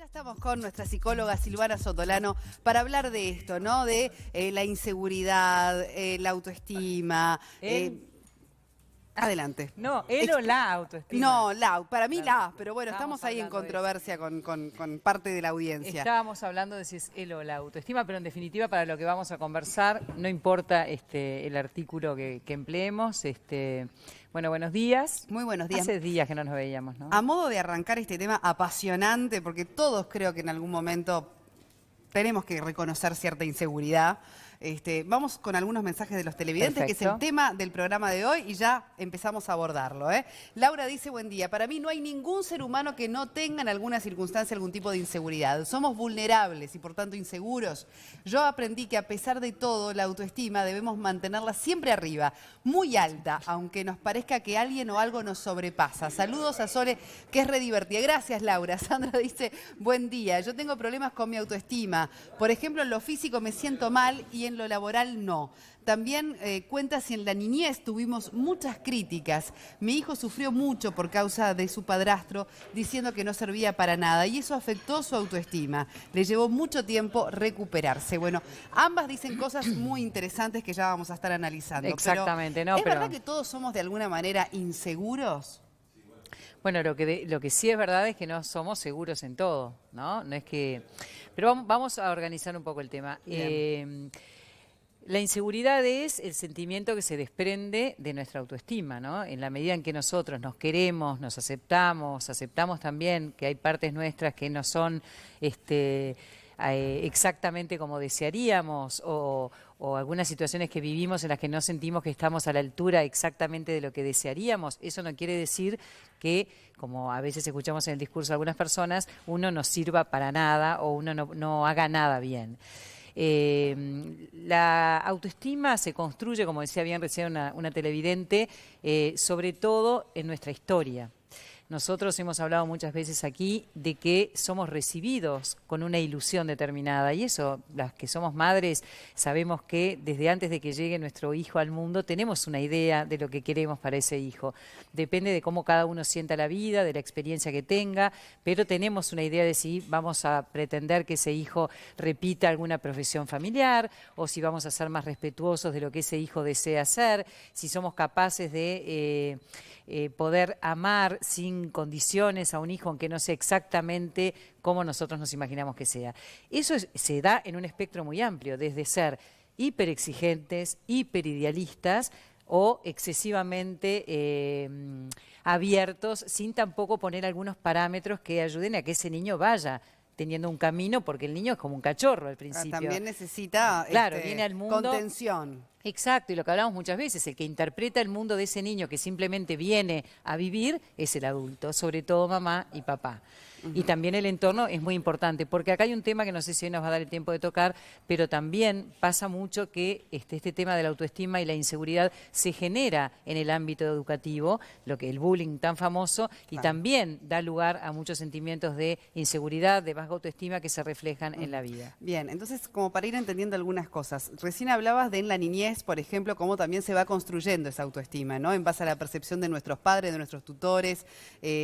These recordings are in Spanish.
Estamos con nuestra psicóloga Silvana Sotolano para hablar de esto, ¿no? De la inseguridad, la autoestima. Adelante. No, él o la autoestima. No, para mí pero bueno, Estábamos estamos ahí en hablando de controversia con parte de la audiencia. Estábamos hablando de si es él o la autoestima, pero en definitiva para lo que vamos a conversar, no importa el artículo que empleemos. Bueno, buenos días. Muy buenos días. Hace días que no nos veíamos, ¿no? A modo de arrancar este tema apasionante, porque todos creo que en algún momento tenemos que reconocer cierta inseguridad. Vamos con algunos mensajes de los televidentes, Perfecto. que es el tema del programa de hoy, y ya empezamos a abordarlo. Laura dice, buen día, para mí no hay ningún ser humano que no tenga en alguna circunstancia algún tipo de inseguridad. Somos vulnerables y por tanto inseguros. Yo aprendí que a pesar de todo, la autoestima debemos mantenerla siempre arriba, muy alta, aunque nos parezca que alguien o algo nos sobrepasa. Saludos a Sole, que es re divertida. Gracias, Laura. Sandra dice, buen día, yo tengo problemas con mi autoestima. Por ejemplo, en lo físico me siento mal y en lo laboral no. También cuenta si en la niñez tuvimos muchas críticas. Mi hijo sufrió mucho por causa de su padrastro, diciendo que no servía para nada, y eso afectó su autoestima. Le llevó mucho tiempo recuperarse. Bueno, ambas dicen cosas muy interesantes que ya vamos a estar analizando. Exactamente, pero, ¿es verdad que todos somos de alguna manera inseguros? Bueno, lo que sí es verdad es que no somos seguros en todo, ¿no? No es que... Pero vamos a organizar un poco el tema. La inseguridad es el sentimiento que se desprende de nuestra autoestima, ¿no? En la medida en que nosotros nos queremos, nos aceptamos, aceptamos también que hay partes nuestras que no son exactamente como desearíamos, o algunas situaciones que vivimos en las que no sentimos que estamos a la altura exactamente de lo que desearíamos. Eso no quiere decir que, como a veces escuchamos en el discurso de algunas personas, uno no sirva para nada o uno no haga nada bien. La autoestima se construye, como decía bien recién una televidente, sobre todo en nuestra historia. Nosotros hemos hablado muchas veces aquí de que somos recibidos con una ilusión determinada, y eso, las que somos madres, sabemos que desde antes de que llegue nuestro hijo al mundo tenemos una idea de lo que queremos para ese hijo. Depende de cómo cada uno sienta la vida, de la experiencia que tenga, pero tenemos una idea de si vamos a pretender que ese hijo repita alguna profesión familiar, o si vamos a ser más respetuosos de lo que ese hijo desea hacer, si somos capaces de poder amar sin condiciones a un hijo, aunque no sea exactamente como nosotros nos imaginamos que sea. Eso se da en un espectro muy amplio, desde ser hiperexigentes, hiperidealistas o excesivamente abiertos, sin tampoco poner algunos parámetros que ayuden a que ese niño vaya teniendo un camino, porque el niño es como un cachorro al principio. También necesita viene al mundo, contención. Exacto, y lo que hablamos muchas veces, el que interpreta el mundo de ese niño que simplemente viene a vivir es el adulto, sobre todo mamá y papá. Y también el entorno es muy importante, porque acá hay un tema que no sé si hoy nos va a dar el tiempo de tocar, pero también pasa mucho que este tema de la autoestima y la inseguridad se genera en el ámbito educativo, lo que el bullying tan famoso, y también da lugar a muchos sentimientos de inseguridad, de baja autoestima que se reflejan en la vida. Bien, entonces, como para ir entendiendo algunas cosas, recién hablabas de en la niñez, por ejemplo, cómo también se va construyendo esa autoestima, ¿no? En base a la percepción de nuestros padres, de nuestros tutores,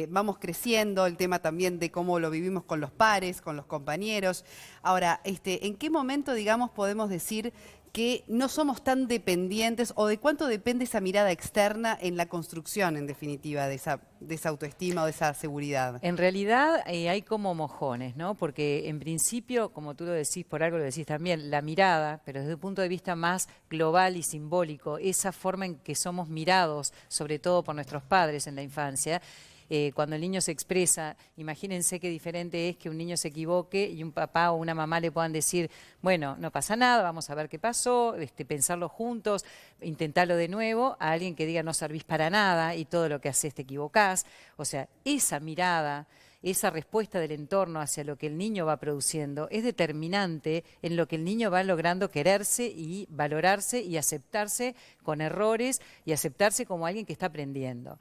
vamos creciendo, el tema también de cómo lo vivimos con los pares, con los compañeros. Ahora, ¿en qué momento, digamos, podemos decir que no somos tan dependientes, o de cuánto depende esa mirada externa en la construcción, en definitiva, de esa autoestima o de esa seguridad? En realidad hay como mojones, ¿no? Porque en principio, como tú lo decís, por algo lo decís también, la mirada, pero desde un punto de vista más global y simbólico, esa forma en que somos mirados, sobre todo por nuestros padres en la infancia, cuando el niño se expresa, imagínense qué diferente es que un niño se equivoque y un papá o una mamá le puedan decir, bueno, no pasa nada, vamos a ver qué pasó, pensarlo juntos, intentarlo de nuevo, a alguien que diga no servís para nada y todo lo que haces te equivocás. O sea, esa mirada, esa respuesta del entorno hacia lo que el niño va produciendo es determinante en lo que el niño va logrando quererse y valorarse y aceptarse con errores y aceptarse como alguien que está aprendiendo.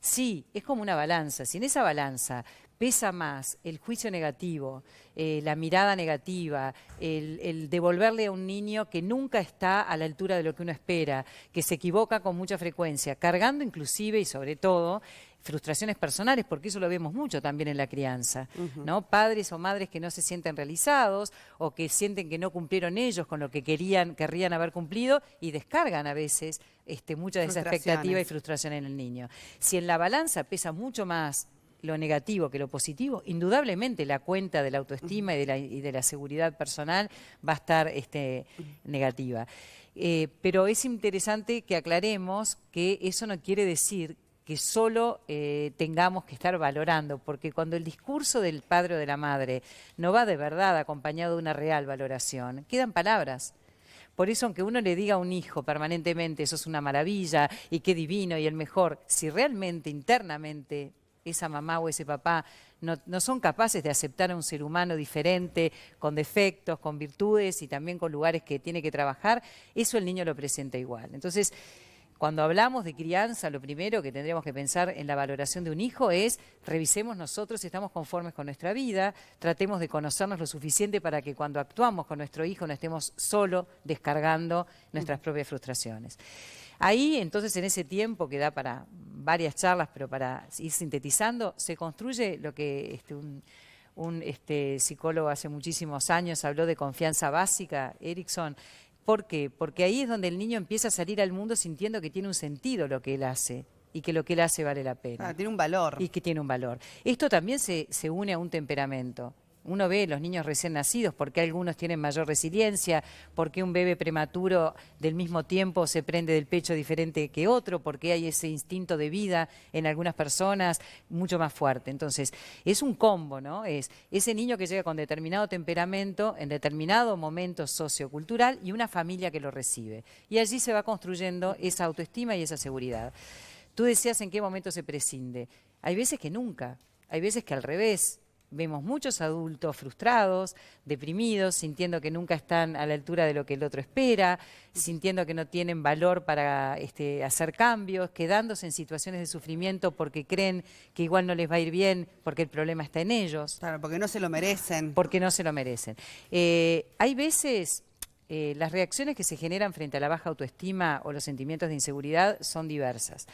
Sí, es como una balanza. Si en esa balanza pesa más el juicio negativo, la mirada negativa, el devolverle a un niño que nunca está a la altura de lo que uno espera, que se equivoca con mucha frecuencia, cargando inclusive y sobre todo frustraciones personales, porque eso lo vemos mucho también en la crianza, ¿no? Padres o madres que no se sienten realizados o que sienten que no cumplieron ellos con lo que querrían haber cumplido y descargan a veces mucha de esa expectativa y frustración en el niño. Si en la balanza pesa mucho más lo negativo que lo positivo, indudablemente la cuenta de la autoestima y de la seguridad personal va a estar negativa. Pero es interesante que aclaremos que eso no quiere decir que solo tengamos que estar valorando, porque cuando el discurso del padre o de la madre no va de verdad acompañado de una real valoración, quedan palabras. Por eso, aunque uno le diga a un hijo permanentemente, eso es una maravilla y qué divino y el mejor, si realmente internamente esa mamá o ese papá no son capaces de aceptar a un ser humano diferente, con defectos, con virtudes y también con lugares que tiene que trabajar, eso el niño lo presenta igual. Entonces, cuando hablamos de crianza, lo primero que tendríamos que pensar en la valoración de un hijo es revisemos nosotros si estamos conformes con nuestra vida, tratemos de conocernos lo suficiente para que cuando actuamos con nuestro hijo no estemos solo descargando nuestras propias frustraciones. Ahí, entonces, en ese tiempo que da para varias charlas, pero para ir sintetizando, se construye lo que un psicólogo hace muchísimos años habló de confianza básica, Erickson. ¿Por qué? Porque ahí es donde el niño empieza a salir al mundo sintiendo que tiene un sentido lo que él hace y que lo que él hace vale la pena. Ah, tiene un valor. Y que tiene un valor. Esto también se une a un temperamento. Uno ve los niños recién nacidos, porque algunos tienen mayor resiliencia, porque un bebé prematuro del mismo tiempo se prende del pecho diferente que otro, porque hay ese instinto de vida en algunas personas mucho más fuerte. Entonces, es un combo, ¿no? Es ese niño que llega con determinado temperamento, en determinado momento sociocultural y una familia que lo recibe. Y allí se va construyendo esa autoestima y esa seguridad. Tú decías en qué momento se prescinde. Hay veces que nunca, hay veces que al revés. Vemos muchos adultos frustrados, deprimidos, sintiendo que nunca están a la altura de lo que el otro espera, sintiendo que no tienen valor para hacer cambios, quedándose en situaciones de sufrimiento porque creen que igual no les va a ir bien porque el problema está en ellos. Claro, porque no se lo merecen. Porque no se lo merecen. Hay veces las reacciones que se generan frente a la baja autoestima o los sentimientos de inseguridad son diversas.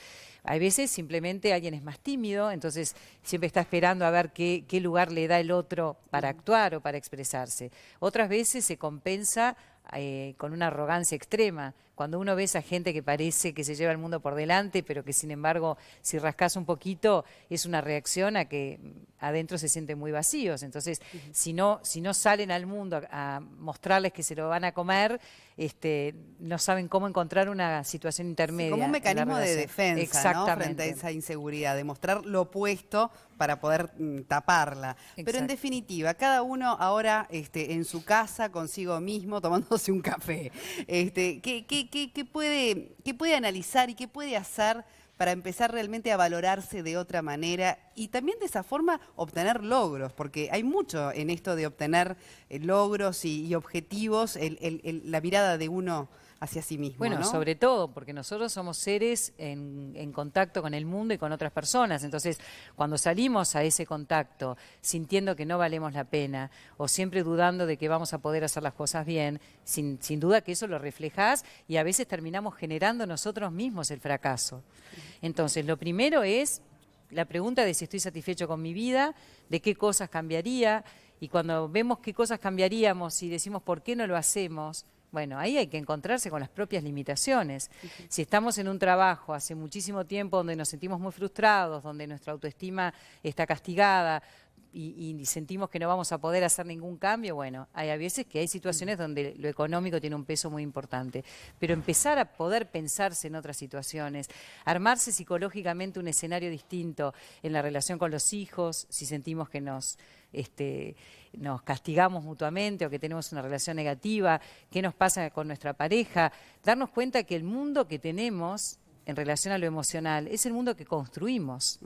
Hay veces simplemente alguien es más tímido, entonces siempre está esperando a ver qué lugar le da el otro para actuar o para expresarse. Otras veces se compensa con una arrogancia extrema. Cuando uno ve a esa gente que parece que se lleva el mundo por delante, pero que sin embargo, si rascas un poquito, es una reacción a que adentro se sienten muy vacíos. Entonces, si no salen al mundo a mostrarles que se lo van a comer, no saben cómo encontrar una situación intermedia. Sí, como un mecanismo de defensa, ¿no? Frente a esa inseguridad, de mostrar lo opuesto para poder taparla. Exacto. Pero en definitiva, cada uno ahora en su casa, consigo mismo, tomándose un café, ¿qué puede analizar y qué puede hacer para empezar realmente a valorarse de otra manera y también de esa forma obtener logros? Porque hay mucho en esto de obtener logros y objetivos, la mirada de uno hacia sí mismo, bueno, ¿no? Sobre todo porque nosotros somos seres en contacto con el mundo y con otras personas. Entonces, cuando salimos a ese contacto sintiendo que no valemos la pena o siempre dudando de que vamos a poder hacer las cosas bien, sin duda que eso lo reflejás y a veces terminamos generando nosotros mismos el fracaso. Entonces, lo primero es la pregunta de si estoy satisfecho con mi vida, de qué cosas cambiaría, y cuando vemos qué cosas cambiaríamos y decimos por qué no lo hacemos, bueno, ahí hay que encontrarse con las propias limitaciones. Si estamos en un trabajo hace muchísimo tiempo donde nos sentimos muy frustrados, donde nuestra autoestima está castigada y sentimos que no vamos a poder hacer ningún cambio, bueno, hay a veces que hay situaciones donde lo económico tiene un peso muy importante. Pero empezar a poder pensarse en otras situaciones, armarse psicológicamente un escenario distinto en la relación con los hijos, si sentimos que nos castigamos mutuamente o que tenemos una relación negativa, qué nos pasa con nuestra pareja, darnos cuenta que el mundo que tenemos en relación a lo emocional es el mundo que construimos.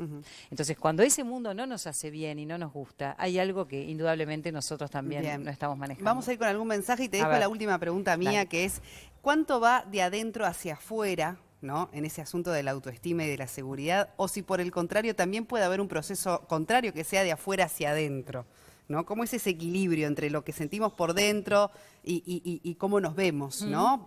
Entonces, cuando ese mundo no nos hace bien y no nos gusta, hay algo que indudablemente nosotros también no estamos manejando. Vamos a ir con algún mensaje y te dejo la última pregunta mía, que es, ¿cuánto va de adentro hacia afuera ¿no? En ese asunto de la autoestima y de la seguridad, o si por el contrario también puede haber un proceso contrario que sea de afuera hacia adentro, ¿no? ¿Cómo es ese equilibrio entre lo que sentimos por dentro y cómo nos vemos, ¿no?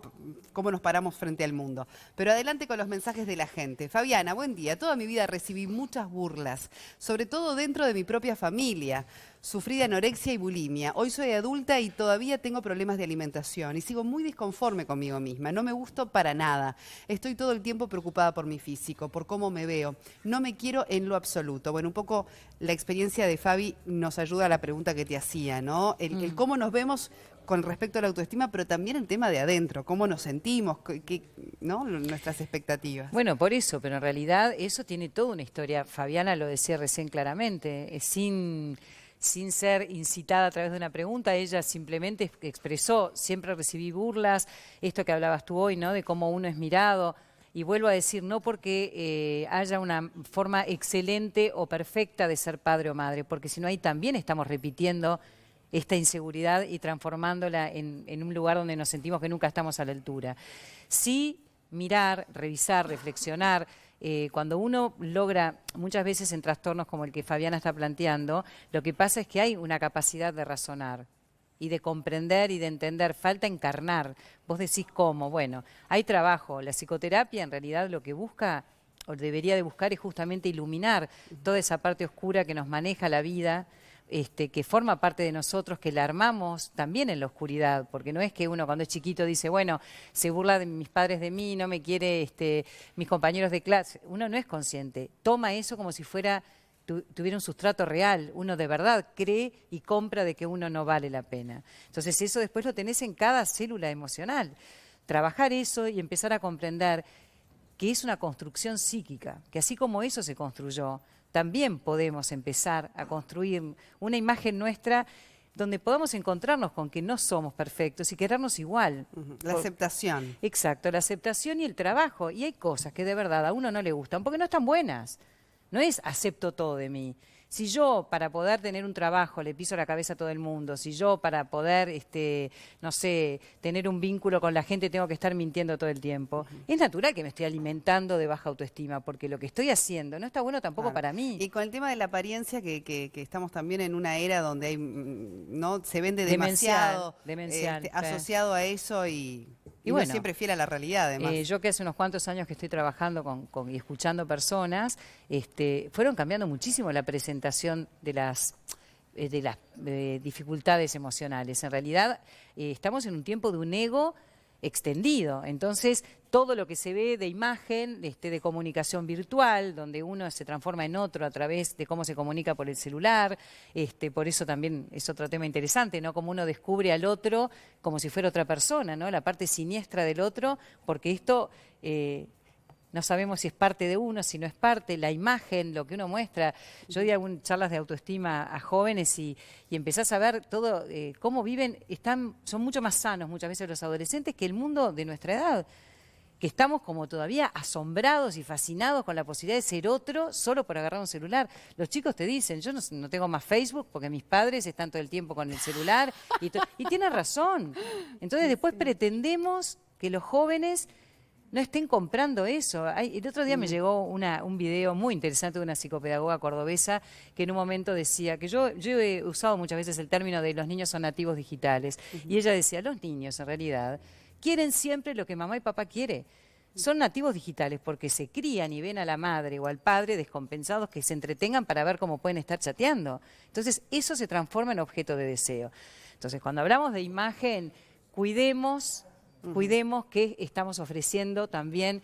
Cómo nos paramos frente al mundo. Pero adelante con los mensajes de la gente. Fabiana, buen día. Toda mi vida recibí muchas burlas, sobre todo dentro de mi propia familia. Sufrí de anorexia y bulimia. Hoy soy adulta y todavía tengo problemas de alimentación y sigo muy disconforme conmigo misma. No me gusto para nada. Estoy todo el tiempo preocupada por mi físico, por cómo me veo. No me quiero en lo absoluto. Bueno, un poco la experiencia de Fabi nos ayuda a la pregunta que te hacía, ¿no? El cómo nos vemos con respecto a la autoestima, pero también el tema de adentro, cómo nos sentimos, ¿no? Nuestras expectativas. Bueno, por eso, pero en realidad eso tiene toda una historia. Fabiana lo decía recién claramente, sin ser incitada a través de una pregunta, ella simplemente expresó, siempre recibí burlas, esto que hablabas tú hoy, ¿no? De cómo uno es mirado. Y vuelvo a decir, no porque haya una forma excelente o perfecta de ser padre o madre, porque si no ahí también estamos repitiendo esta inseguridad y transformándola en un lugar donde nos sentimos que nunca estamos a la altura. Sí, mirar, revisar, reflexionar. Cuando uno logra, muchas veces en trastornos como el que Fabiana está planteando, lo que pasa es que hay una capacidad de razonar y de comprender y de entender, falta encarnar. Vos decís cómo, bueno, hay trabajo. La psicoterapia en realidad lo que busca, o debería de buscar, es justamente iluminar toda esa parte oscura que nos maneja la vida, que forma parte de nosotros, que la armamos también en la oscuridad, porque no es que uno cuando es chiquito dice, bueno, se burla de mis padres de mí, no me quiere mis compañeros de clase. Uno no es consciente, toma eso como si tuviera un sustrato real, uno de verdad cree y compra de que uno no vale la pena. Entonces eso después lo tenés en cada célula emocional. Trabajar eso y empezar a comprender que es una construcción psíquica, que así como eso se construyó, también podemos empezar a construir una imagen nuestra donde podamos encontrarnos con que no somos perfectos y querernos igual. La aceptación. Exacto, la aceptación y el trabajo. Y hay cosas que de verdad a uno no le gustan porque no están buenas. No es acepto todo de mí. Si yo para poder tener un trabajo le piso la cabeza a todo el mundo, si yo para poder, no sé, tener un vínculo con la gente tengo que estar mintiendo todo el tiempo, es natural que me estoy alimentando de baja autoestima, porque lo que estoy haciendo no está bueno tampoco para mí. Y con el tema de la apariencia, que estamos también en una era donde hay, ¿no? Se vende demasiado demencial, asociado a eso y bueno, no siempre fiel a la realidad, además. Yo que hace unos cuantos años que estoy trabajando y escuchando personas, fueron cambiando muchísimo la presentación de las dificultades emocionales. En realidad, estamos en un tiempo de un ego extendido. Entonces, todo lo que se ve de imagen, de comunicación virtual, donde uno se transforma en otro a través de cómo se comunica por el celular, por eso también es otro tema interesante, ¿no? Como uno descubre al otro como si fuera otra persona, ¿no? La parte siniestra del otro, porque esto no sabemos si es parte de uno, si no es parte, la imagen, lo que uno muestra. Yo di algunas charlas de autoestima a jóvenes y empezás a ver todo, cómo viven, son mucho más sanos muchas veces los adolescentes que el mundo de nuestra edad, que estamos como todavía asombrados y fascinados con la posibilidad de ser otro solo por agarrar un celular. Los chicos te dicen, yo no tengo más Facebook porque mis padres están todo el tiempo con el celular y tienen razón. Entonces después pretendemos que los jóvenes no estén comprando eso. El otro día me llegó un video muy interesante de una psicopedagoga cordobesa que en un momento decía que yo he usado muchas veces el término de los niños son nativos digitales. Y ella decía, los niños en realidad quieren siempre lo que mamá y papá quiere. Son nativos digitales porque se crían y ven a la madre o al padre descompensados que se entretengan para ver cómo pueden estar chateando. Entonces eso se transforma en objeto de deseo. Entonces cuando hablamos de imagen, cuidemos qué estamos ofreciendo también,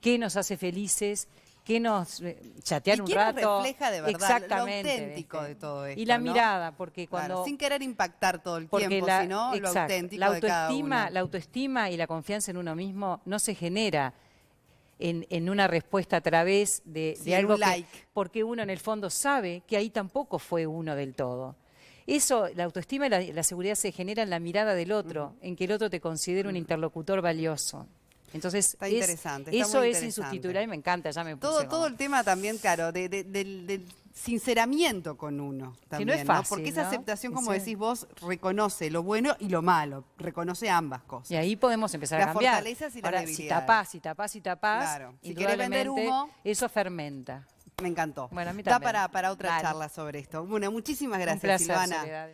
qué nos hace felices, qué nos chatear un rato. Y qué nos refleja de verdad exactamente, lo auténtico de todo esto. Y la ¿no? mirada, porque cuando... Claro, sin querer impactar todo el tiempo, sino lo auténtico de cada uno. La autoestima y la confianza en uno mismo no se genera en una respuesta a través de algo porque uno en el fondo sabe que ahí tampoco fue uno del todo. Eso, la autoestima y la seguridad se genera en la mirada del otro, en que el otro te considere un interlocutor valioso. Entonces, Está interesante, está eso muy es interesante. insustituible y me encanta, ya me puse Todo el tema también, claro, del sinceramiento con uno también, no es fácil, Porque esa ¿no? aceptación, como Sí. decís vos, reconoce lo bueno y lo malo, reconoce ambas cosas. Y ahí podemos empezar Las a cambiar. fortalezas y las Ahora, debilidades. si tapás, Claro, si querés vender indudablemente humo, eso fermenta. me encantó. Bueno, a mí Da también. para otra Dale. charla sobre esto. Bueno, muchísimas gracias, Un placer, Silvana. Soledad.